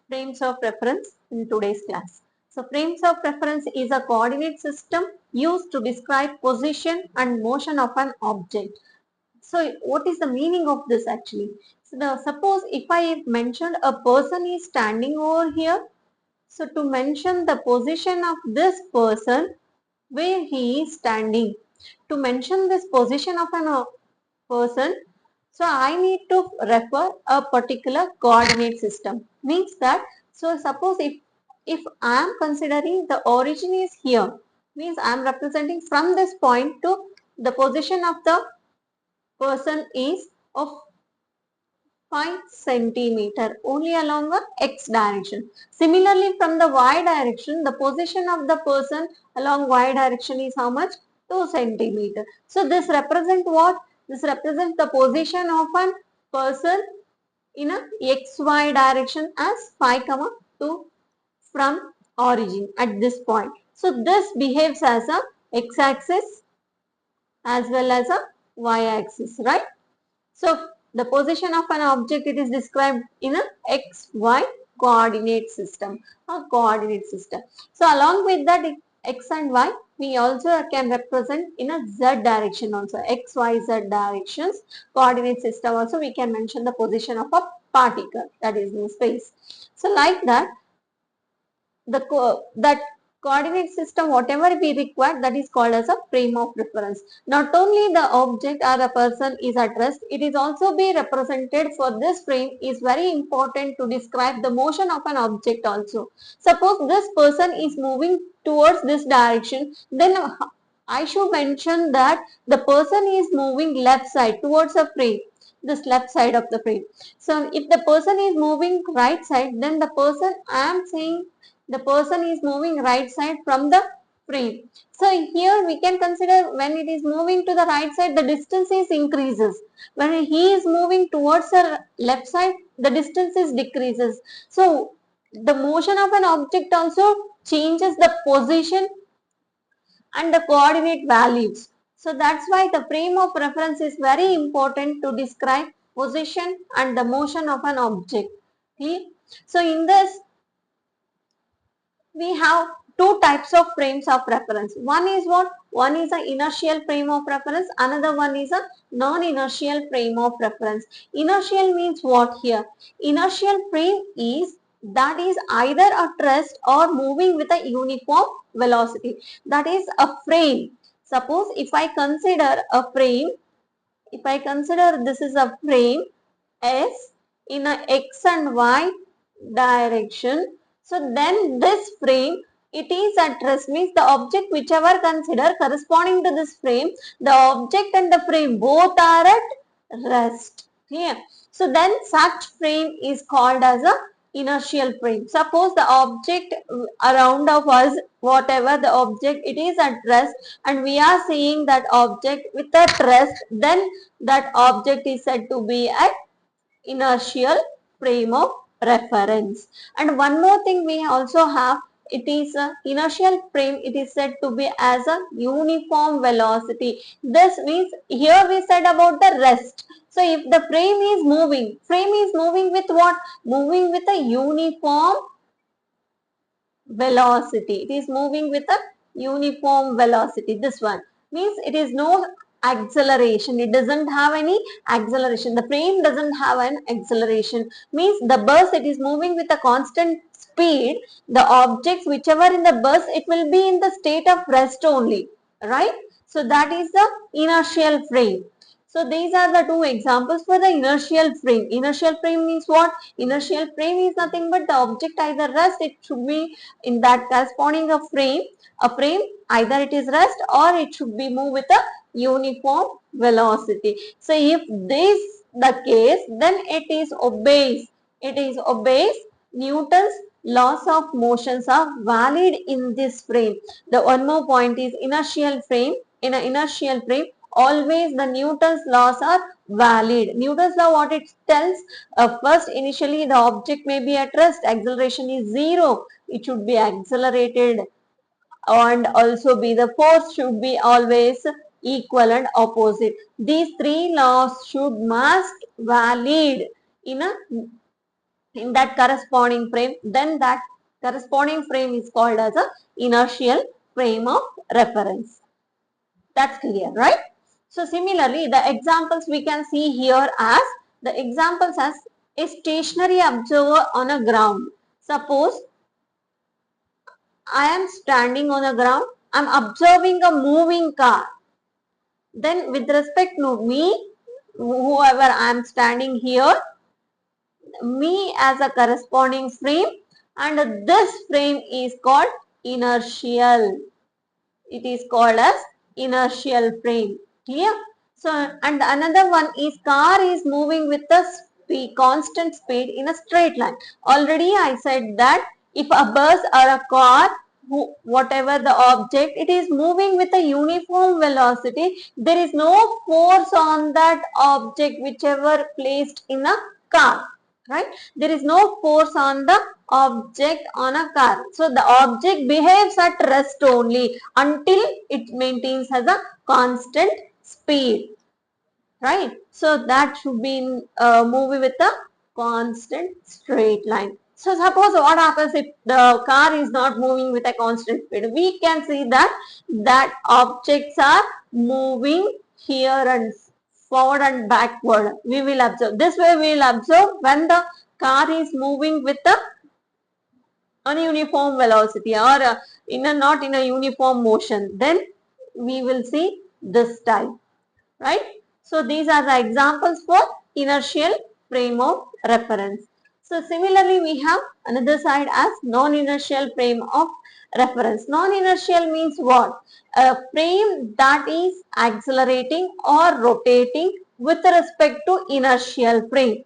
Frames of reference in today's class. So frames of reference is a coordinate system used to describe position and motion of an object. So what is the meaning of this actually? So suppose if I mentioned a person is standing over here. So to mention the position of this person where he is standing, to mention this position of an person, so I need to refer a particular coordinate system. Means that, so suppose if I am considering the origin is here, means I am representing from this point to the position of the person is of 5 centimeter only along the x direction. Similarly, from the y direction, the position of the person along y direction is how much? 2 centimeter. So this represents what? This represents the position of a person in a xy direction as 5, 2 from origin at this point. So this behaves as a x-axis as well as a y-axis, right? So the position of an object, it is described in a x, y coordinate system, a coordinate system. So along with that x and y, we also can represent in a z direction also, x, y, z directions coordinate system also we can mention the position of a particle that is in space. So like that, that coordinate system whatever we require, that is called as a frame of reference. Not only the object or the person is at rest, it is also be represented for this frame is very important to describe the motion of an object also. Suppose this person is moving towards this direction, then I should mention that the person is moving left side towards a frame, this left side of the frame. So if the person is moving right side, then the person I am saying the person is moving right side from the frame. So here we can consider when it is moving to the right side, the distance is increases. When he is moving towards the left side, the distance is decreases. So the motion of an object also changes the position and the coordinate values. So that's why the frame of reference is very important to describe position and the motion of an object. Okay? So in this we have two types of frames of reference. One is what? One is an inertial frame of reference. Another one is a non-inertial frame of reference. Inertial means what here? Inertial frame is that is either at rest or moving with a uniform velocity. That is a frame. Suppose if I consider a frame, if I consider this is a frame S in a x and y direction, so then this frame it is at rest, means the object whichever consider corresponding to this frame, the object and the frame both are at rest. Clear? So then such frame is called as a inertial frame. Suppose the object around of us, whatever the object, it is at rest and we are seeing that object with at rest, then that object is said to be at inertial frame of reference. And one more thing we also have, it is a inertial frame, it is said to be as a uniform velocity. This means here we said about the rest. So if the frame is moving with what? Moving with a uniform velocity. It is moving with a uniform velocity. This one means it is no acceleration. It doesn't have any acceleration. The frame doesn't have an acceleration. Means the bus, it is moving with a constant speed. The objects whichever in the bus, it will be in the state of rest only. Right? So that is the inertial frame. So these are the two examples for the inertial frame. Inertial frame means what? Inertial frame is nothing but the object either rest, it should be in that corresponding a frame either it is rest or it should be moved with a uniform velocity. So if this the case, then it obeys Newton's laws of motions are valid in this frame. The one more point is inertial frame. In an inertial frame, always the Newton's laws are valid. Newton's law, what it tells? First, initially the object may be at rest, acceleration is 0, it should be accelerated, and also be the force should be always equal and opposite. These three laws should must valid in a in that corresponding frame, then that corresponding frame is called as a inertial frame of reference. That's clear, right? So similarly, the examples we can see here as the examples as a stationary observer on a ground. Suppose I am standing on the ground, I am observing a moving car. Then with respect to me, whoever I am standing here, me as a corresponding frame, and this frame is called inertial. It is called as inertial frame. Clear? So, and another one is car is moving with a constant speed in a straight line. Already I said that if a bus or a car, whatever the object, it is moving with a uniform velocity. There is no force on that object whichever placed in a car. Right? There is no force on the object on a car. So the object behaves at rest only until it maintains as a constant speed. Right? So that should be moving with a constant straight line. So suppose what happens if the car is not moving with a constant speed? We can see that objects are moving here and forward and backward. We will observe. This way we will observe when the car is moving with a uniform velocity or not in a uniform motion. Then we will see this type. Right? So these are the examples for inertial frame of reference. So similarly, we have another side as non-inertial frame of reference. Non-inertial means what? A frame that is accelerating or rotating with respect to inertial frame.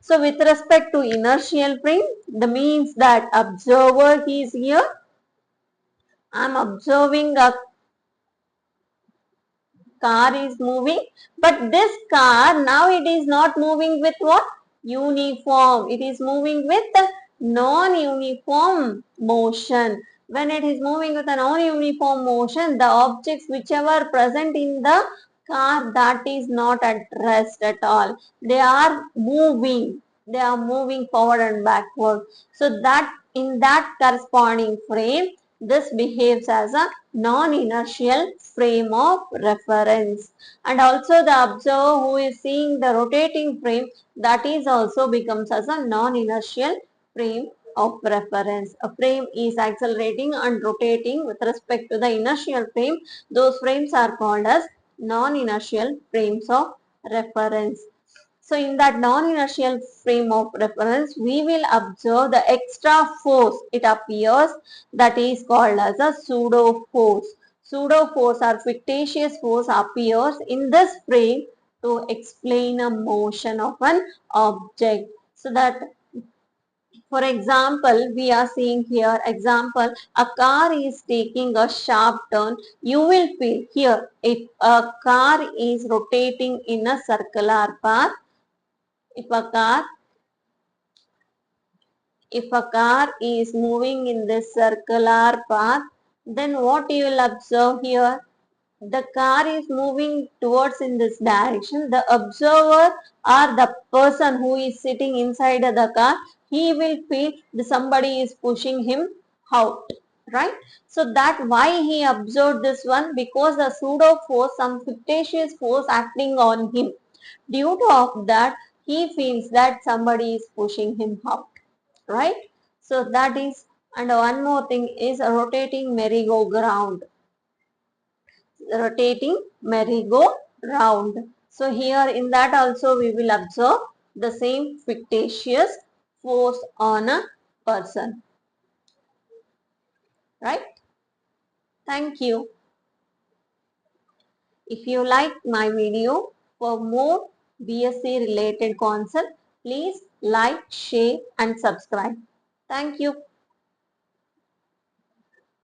So with respect to inertial frame, the means that observer is here. I am observing a car is moving, but this car now it is not moving with what? Uniform. It is moving with non-uniform motion. When it is moving with a non-uniform motion, the objects whichever present in the car, that is not at rest at all. They are moving. They are moving forward and backward. So that in that corresponding frame, this behaves as a non-inertial frame of reference. And also the observer who is seeing the rotating frame, that is also becomes as a non-inertial frame of reference. A frame is accelerating and rotating with respect to the inertial frame. Those frames are called as non-inertial frames of reference. So in that non-inertial frame of reference, we will observe the extra force. It appears that is called as a pseudo force. Pseudo force or fictitious force appears in this frame to explain a motion of an object. So that, for example, we are seeing here example, a car is taking a sharp turn. You will feel here if a car is rotating in a circular path, if a car is moving in this circular path, then what you will observe here, the car is moving towards in this direction. The observer or the person who is sitting inside the car, he will feel somebody is pushing him out. Right? So that why he observed this one, because the pseudo force, some fictitious force acting on him. Due to of that, he feels that somebody is pushing him out. Right? So that is, and one more thing is a rotating merry-go-round. Rotating merry-go-round. So here in that also we will observe the same fictitious force on a person. Right? Thank you. If you like my video, for more BSc related concepts, please like, share and subscribe. Thank you.